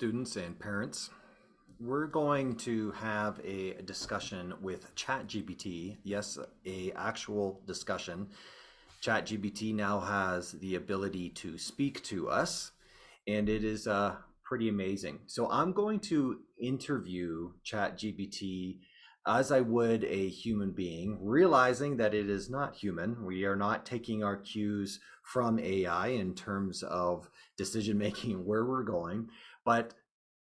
students and parents. We're going to have a discussion with ChatGPT. Yes, a actual discussion. ChatGPT now has the ability to speak to us, and it is pretty amazing. So I'm going to interview ChatGPT as I would a human being, realizing that it is not human. We are not taking our cues from AI in terms of decision making where we're going, but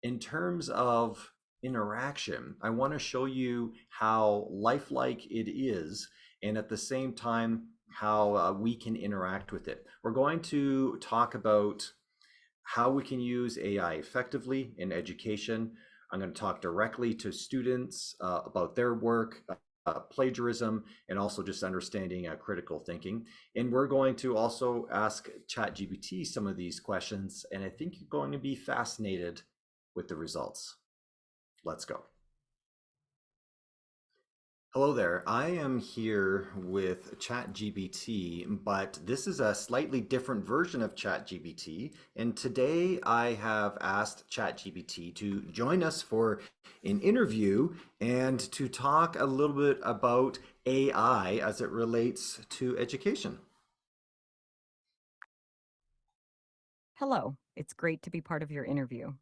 in terms of interaction, I want to show you how lifelike it is, and at the same time, how we can interact with it. We're going to talk about how we can use AI effectively in education. I'm going to talk directly to students about their work, plagiarism, and also just understanding critical thinking. And we're going to also ask ChatGPT some of these questions, and I think you're going to be fascinated with the results. Let's go. Hello there. I am here with ChatGPT, but this is a slightly different version of ChatGPT. And today I have asked ChatGPT to join us for an interview and to talk a little bit about AI as it relates to education. Hello, it's great to be part of your interview.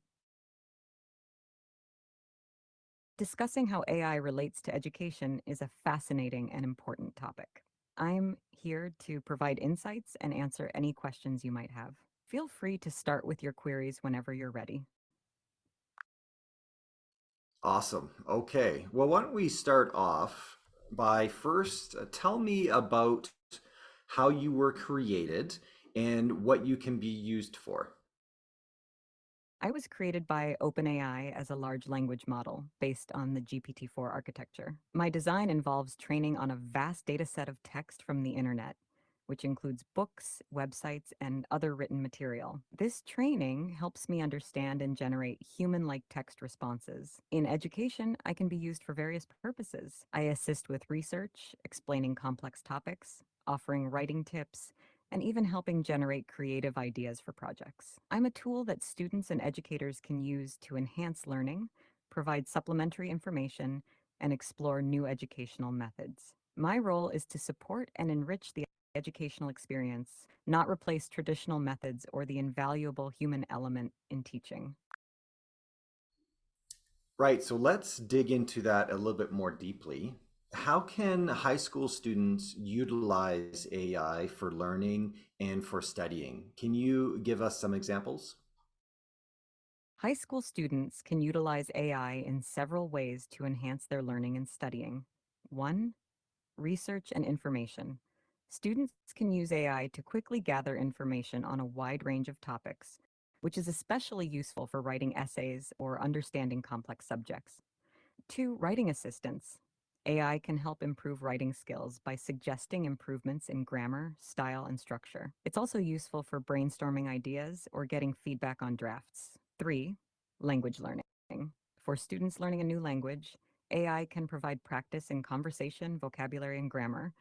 Discussing how AI relates to education is a fascinating and important topic. I'm here to provide insights and answer any questions you might have. Feel free to start with your queries whenever you're ready. Awesome. Okay. Well, why don't we start off by first tell me about how you were created and what you can be used for. I was created by OpenAI as a large language model based on the GPT-4 architecture. My design involves training on a vast data set of text from the internet, which includes books, websites, and other written material. This training helps me understand and generate human-like text responses. In education, I can be used for various purposes. I assist with research, explaining complex topics, offering writing tips, and even helping generate creative ideas for projects. I'm a tool that students and educators can use to enhance learning, provide supplementary information, and explore new educational methods. My role is to support and enrich the educational experience, not replace traditional methods or the invaluable human element in teaching. Right, so let's dig into that a little bit more deeply. How can high school students utilize AI for learning and for studying? Can you give us some examples? High school students can utilize AI in several ways to enhance their learning and studying. 1. Research and information. Students can use AI to quickly gather information on a wide range of topics, which is especially useful for writing essays or understanding complex subjects. 2. Writing assistance. AI can help improve writing skills by suggesting improvements in grammar, style, and structure. It's also useful for brainstorming ideas or getting feedback on drafts. 3. Language learning. For students learning a new language, AI can provide practice in conversation, vocabulary, and grammar,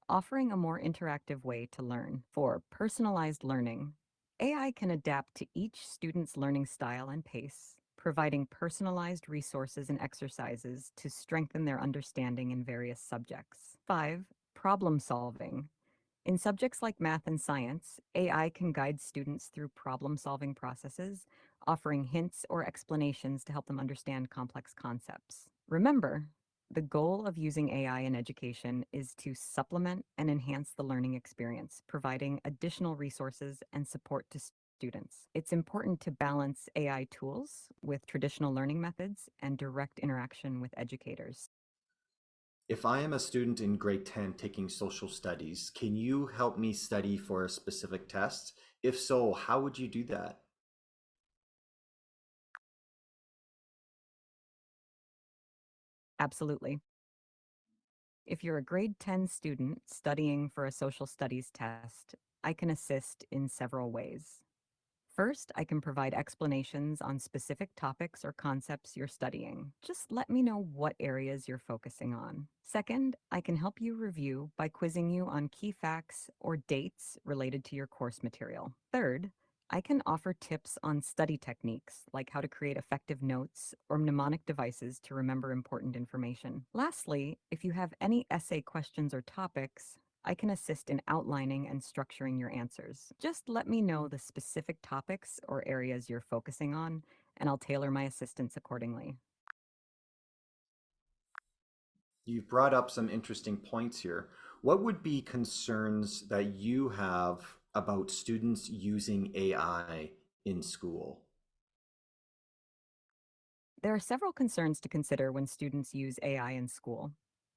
offering a more interactive way to learn. 4. Personalized learning. AI can adapt to each student's learning style and pace, providing personalized resources and exercises to strengthen their understanding in various subjects. 5. Problem solving. In subjects like math and science, AI can guide students through problem-solving processes, offering hints or explanations to help them understand complex concepts. Remember, the goal of using AI in education is to supplement and enhance the learning experience, providing additional resources and support to students. It's important to balance AI tools with traditional learning methods and direct interaction with educators. If I am a student in grade 10 taking social studies, can you help me study for a specific test? If so, how would you do that? Absolutely. If you're a grade 10 student studying for a social studies test, I can assist in several ways. First, I can provide explanations on specific topics or concepts you're studying. Just let me know what areas you're focusing on. Second, I can help you review by quizzing you on key facts or dates related to your course material. Third, I can offer tips on study techniques, like how to create effective notes or mnemonic devices to remember important information. Lastly, if you have any essay questions or topics, I can assist in outlining and structuring your answers. Just let me know the specific topics or areas you're focusing on, and I'll tailor my assistance accordingly. You've brought up some interesting points here. What would be concerns that you have about students using AI in school? There are several concerns to consider when students use AI in school.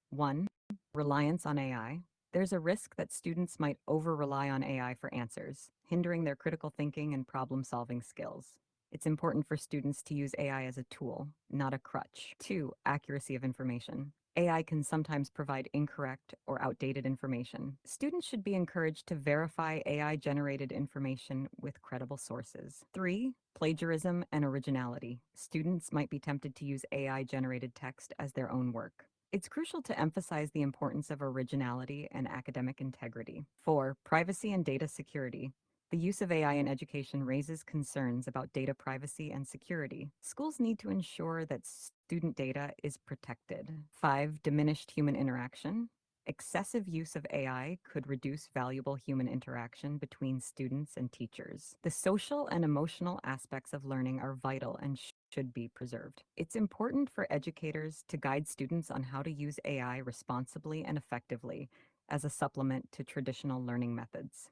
One, reliance on AI. There's a risk that students might over rely on AI for answers, hindering their critical thinking and problem solving skills. It's important for students to use AI as a tool, not a crutch. Two, accuracy of information. AI can sometimes provide incorrect or outdated information. Students should be encouraged to verify AI generated information with credible sources. Three, plagiarism and originality. Students might be tempted to use AI generated text as their own work. It's crucial to emphasize the importance of originality and academic integrity. Four, privacy and data security. The use of AI in education raises concerns about data privacy and security. Schools need to ensure that student data is protected. Five, diminished human interaction. Excessive use of AI could reduce valuable human interaction between students and teachers. The social and emotional aspects of learning are vital and should be preserved. It's important for educators to guide students on how to use AI responsibly and effectively as a supplement to traditional learning methods.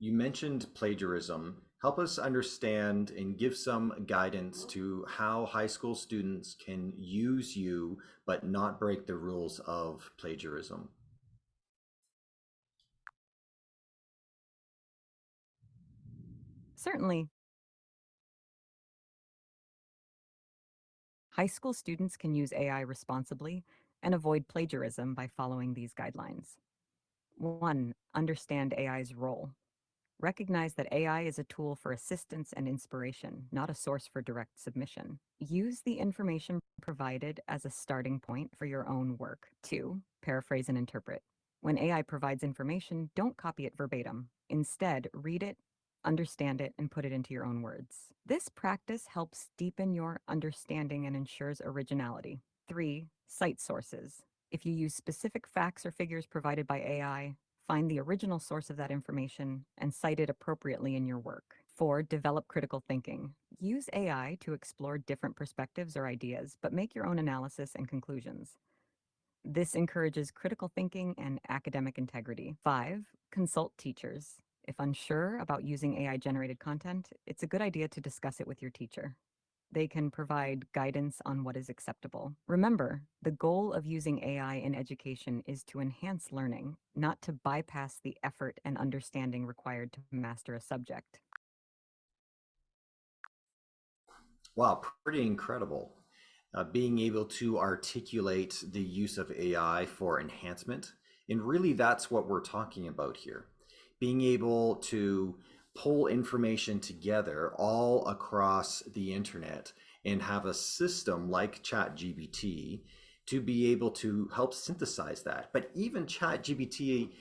You mentioned plagiarism. Help us understand and give some guidance to how high school students can use you but not break the rules of plagiarism. Certainly, high school students can use AI responsibly and avoid plagiarism by following these guidelines. 1. Understand AI's role. Recognize that AI is a tool for assistance and inspiration, not a source for direct submission. Use the information provided as a starting point for your own work. 2. Paraphrase and interpret. When AI provides information, don't copy it verbatim. Instead, read it, understand it, and put it into your own words. This practice helps deepen your understanding and ensures originality. 3. Cite sources. If you use specific facts or figures provided by AI, find the original source of that information and cite it appropriately in your work. 4. Develop critical thinking. Use AI to explore different perspectives or ideas, but make your own analysis and conclusions. This encourages critical thinking and academic integrity. 5. Consult teachers. If unsure about using AI generated content, it's a good idea to discuss it with your teacher. They can provide guidance on what is acceptable. Remember, the goal of using AI in education is to enhance learning, not to bypass the effort and understanding required to master a subject. Wow, pretty incredible. Being able to articulate the use of AI for enhancement. And really, that's what we're talking about here. Being able to pull information together all across the internet and have a system like ChatGPT to be able to help synthesize that. But even ChatGPT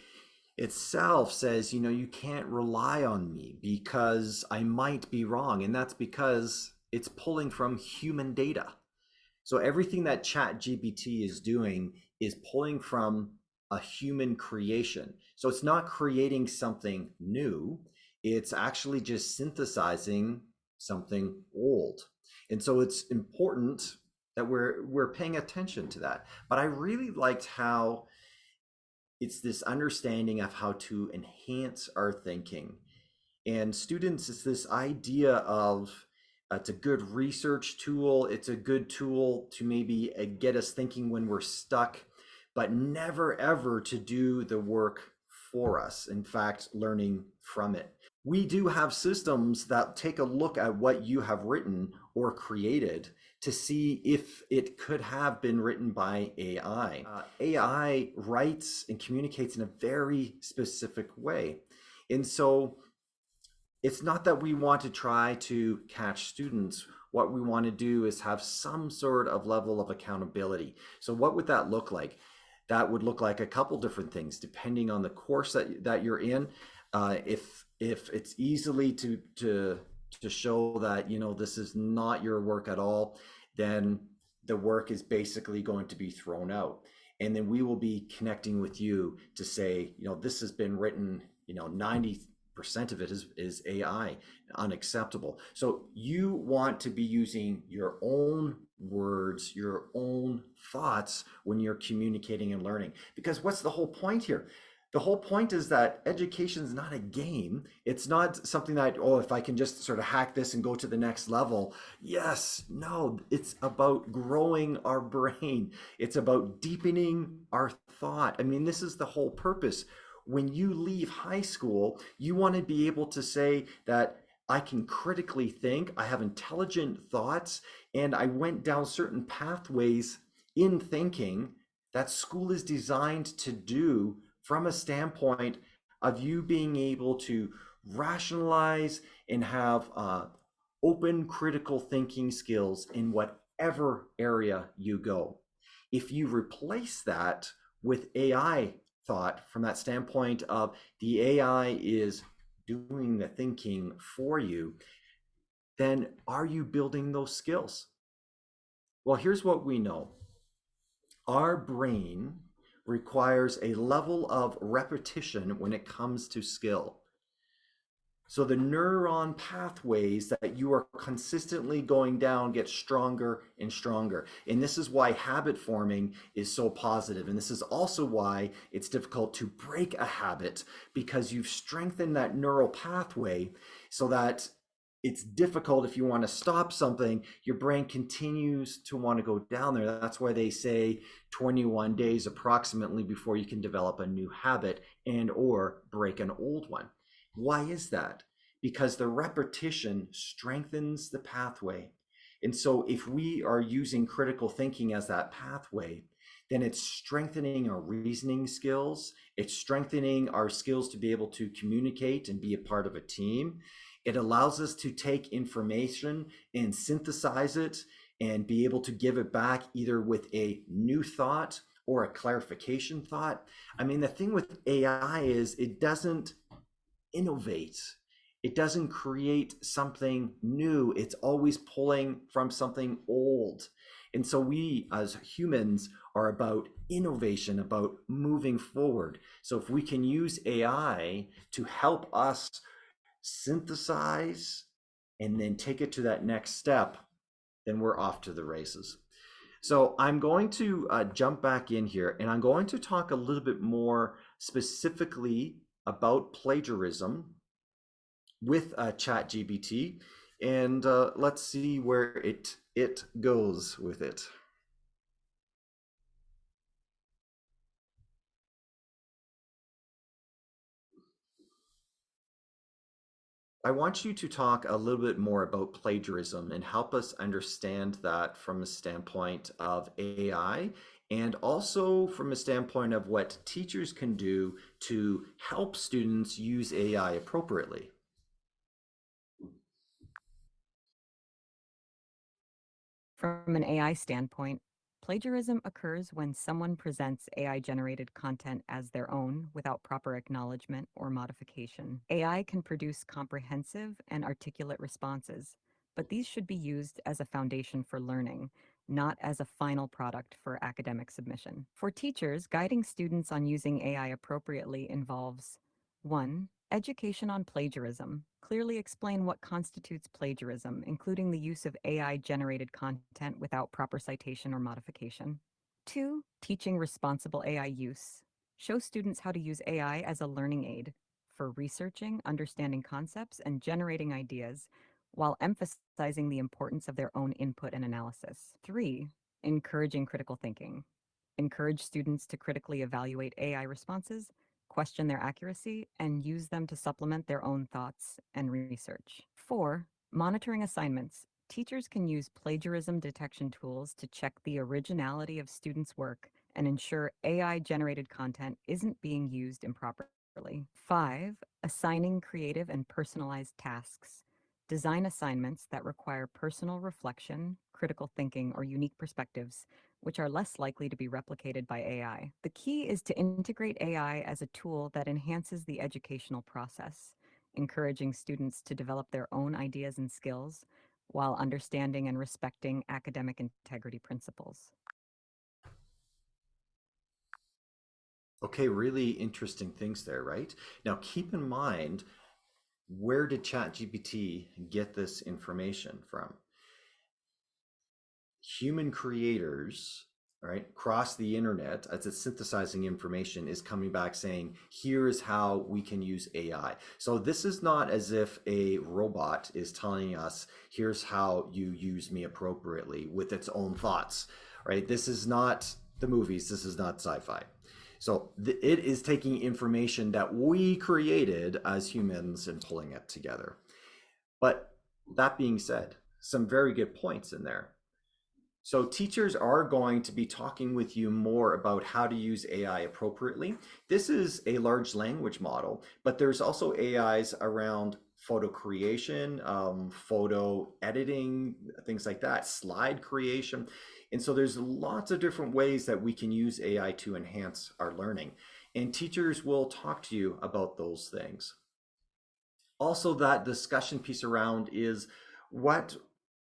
itself says, you can't rely on me because I might be wrong. And that's because it's pulling from human data. So everything that ChatGPT is doing is pulling from a human creation. So it's not creating something new, it's actually just synthesizing something old. And so it's important that we're paying attention to that. But I really liked how it's this understanding of how to enhance our thinking. And students, it's this idea of it's a good research tool. It's a good tool to maybe get us thinking when we're stuck, but never ever to do the work for us. In fact, learning from it. We do have systems that take a look at what you have written or created to see if it could have been written by AI. AI writes and communicates in a very specific way. And so it's not that we want to try to catch students. What we want to do is have some sort of level of accountability. So what would that look like? That would look like a couple different things depending on the course that you're in. If it's easily to show that this is not your work at all, then the work is basically going to be thrown out. And then we will be connecting with you to say, this has been written, 90% of it is AI, unacceptable. So you want to be using your own words, your own thoughts when you're communicating and learning. Because what's the whole point here? The whole point is that education is not a game. It's not something that, oh, if I can just sort of hack this and go to the next level. Yes, no, it's about growing our brain. It's about deepening our thought. I mean, this is the whole purpose. When you leave high school, you want to be able to say that I can critically think, I have intelligent thoughts, and I went down certain pathways in thinking that school is designed to do from a standpoint of you being able to rationalize and have open critical thinking skills in whatever area you go. If you replace that with AI thought from that standpoint of the AI is doing the thinking for you, then are you building those skills? Well, here's what we know. Our brain requires a level of repetition when it comes to skill. So the neuron pathways that you are consistently going down get stronger and stronger. And this is why habit forming is so positive. And this is also why it's difficult to break a habit, because you've strengthened that neural pathway so that it's difficult. If you want to stop something, your brain continues to want to go down there. That's why they say 21 days approximately before you can develop a new habit and or break an old one. Why is that? Because the repetition strengthens the pathway. And so if we are using critical thinking as that pathway, then it's strengthening our reasoning skills. It's strengthening our skills to be able to communicate and be a part of a team. It allows us to take information and synthesize it and be able to give it back either with a new thought or a clarification thought. I mean, the thing with AI is it doesn't innovate. It doesn't create something new. It's always pulling from something old. And so we as humans are about innovation, about moving forward. So if we can use AI to help us synthesize and then take it to that next step, then we're off to the races. So I'm going to jump back in here and I'm going to talk a little bit more specifically about plagiarism with ChatGPT, and let's see where it goes with it. I want you to talk a little bit more about plagiarism and help us understand that from a standpoint of AI and also from a standpoint of what teachers can do to help students use AI appropriately. From an AI standpoint, plagiarism occurs when someone presents AI generated content as their own without proper acknowledgement or modification. AI can produce comprehensive and articulate responses, but these should be used as a foundation for learning, not as a final product for academic submission. For teachers, guiding students on using AI appropriately involves 1. Education on plagiarism. Clearly explain what constitutes plagiarism, including the use of AI-generated content without proper citation or modification. 2. Teaching responsible AI use. Show students how to use AI as a learning aid for researching, understanding concepts, and generating ideas, while emphasizing the importance of their own input and analysis. 3. Encouraging critical thinking. Encourage students to critically evaluate AI responses, question their accuracy, and use them to supplement their own thoughts and research. 4. Monitoring assignments. Teachers can use plagiarism detection tools to check the originality of students' work and ensure AI-generated content isn't being used improperly. 5. Assigning creative and personalized tasks. Design assignments that require personal reflection, critical thinking, or unique perspectives which are less likely to be replicated by AI. The key is to integrate AI as a tool that enhances the educational process, encouraging students to develop their own ideas and skills while understanding and respecting academic integrity principles. Okay, really interesting things there, right? Now, keep in mind, where did ChatGPT get this information from? Human creators, right, across the internet, as it's synthesizing information, is coming back saying, here's how we can use AI. So this is not as if a robot is telling us, here's how you use me appropriately with its own thoughts, right? This is not the movies, this is not sci-fi. So it is taking information that we created as humans and pulling it together. But that being said, some very good points in there. So teachers are going to be talking with you more about how to use AI appropriately. This is a large language model, but there's also AIs around photo creation, photo editing, things like that, slide creation. And so there's lots of different ways that we can use AI to enhance our learning. And teachers will talk to you about those things. Also, that discussion piece around is what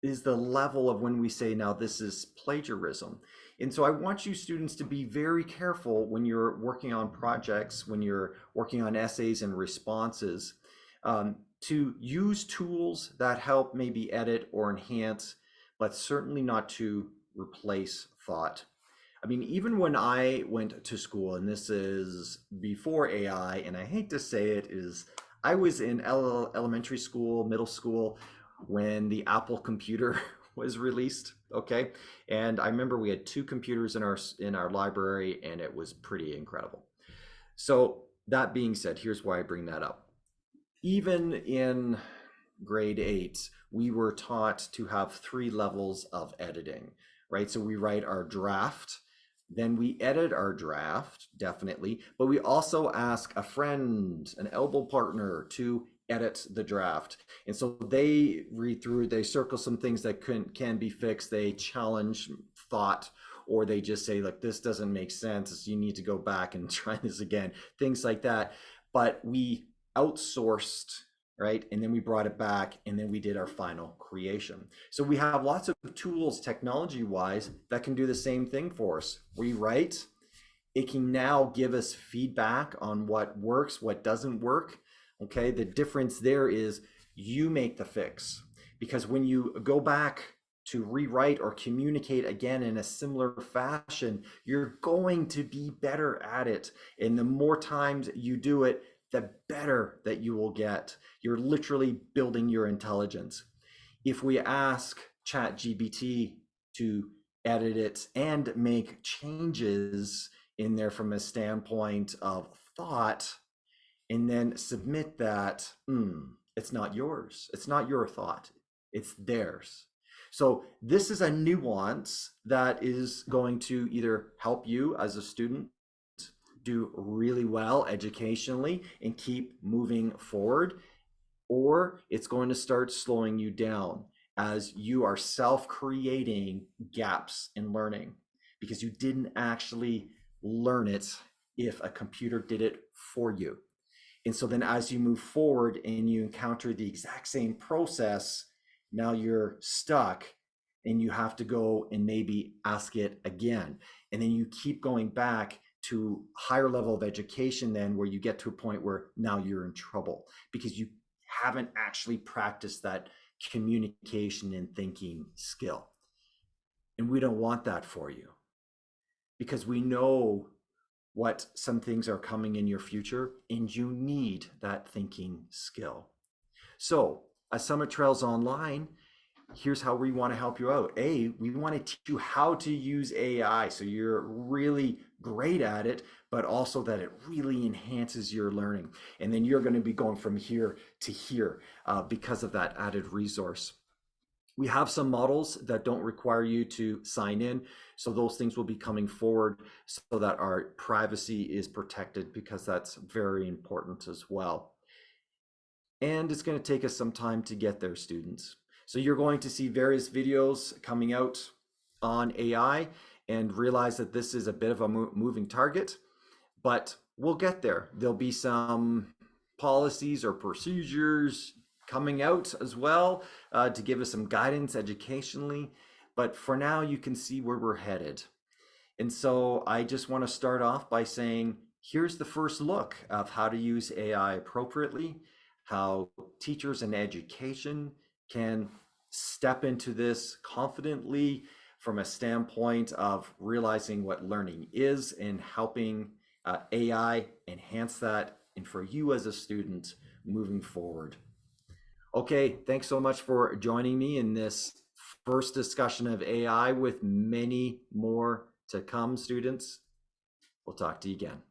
is the level of when we say now this is plagiarism. And so I want you students to be very careful when you're working on projects, when you're working on essays and responses, to use tools that help maybe edit or enhance, but certainly not to replace thought. I mean, even when I went to school, and this is before AI, and I hate to say it, is I was in elementary school, middle school, when the Apple computer was released. Okay, and I remember we had two computers in our library, and it was pretty incredible. So that being said, here's why I bring that up. Even in grade 8, we were taught to have 3 levels of editing, right? So we write our draft, then we edit our draft, definitely, but we also ask a friend, an elbow partner to edit the draft. And so they read through, they circle some things that can be fixed, they challenge thought, or they just say, like, this doesn't make sense, you need to go back and try this again, things like that. But we outsourced, right? And then we brought it back, and then we did our final creation. So we have lots of tools technology wise that can do the same thing for us. We write, it can now give us feedback on what works, what doesn't work. Okay, the difference there is you make the fix, because when you go back to rewrite or communicate again in a similar fashion, you're going to be better at it. And the more times you do it, the better that you will get. You're literally building your intelligence. If we ask ChatGPT to edit it and make changes in there from a standpoint of thought, and then submit that, it's not yours. It's not your thought. It's theirs. So this is a nuance that is going to either help you as a student do really well educationally and keep moving forward, or it's going to start slowing you down as you are self-creating gaps in learning because you didn't actually learn it if a computer did it for you. And so then as you move forward and you encounter the exact same process, now you're stuck and you have to go and maybe ask it again. And then you keep going back to higher level of education then where you get to a point where now you're in trouble because you haven't actually practiced that communication and thinking skill. And we don't want that for you because we know what some things are coming in your future and you need that thinking skill. So at Summit Trails Online, here's how we want to help you out. We want to teach you how to use AI so you're really great at it, but also that it really enhances your learning. And then you're going to be going from here to here because of that added resource. We have some models that don't require you to sign in. So those things will be coming forward so that our privacy is protected because that's very important as well. And it's going to take us some time to get there, students. So you're going to see various videos coming out on AI, and realize that this is a bit of a moving target, but we'll get there. There'll be some policies or procedures coming out as well to give us some guidance educationally. But for now, you can see where we're headed. And so I just want to start off by saying here's the first look of how to use AI appropriately, how teachers and education can step into this confidently from a standpoint of realizing what learning is and helping AI enhance that, and for you as a student moving forward. Okay, thanks so much for joining me in this first discussion of AI with many more to come, students. We'll talk to you again.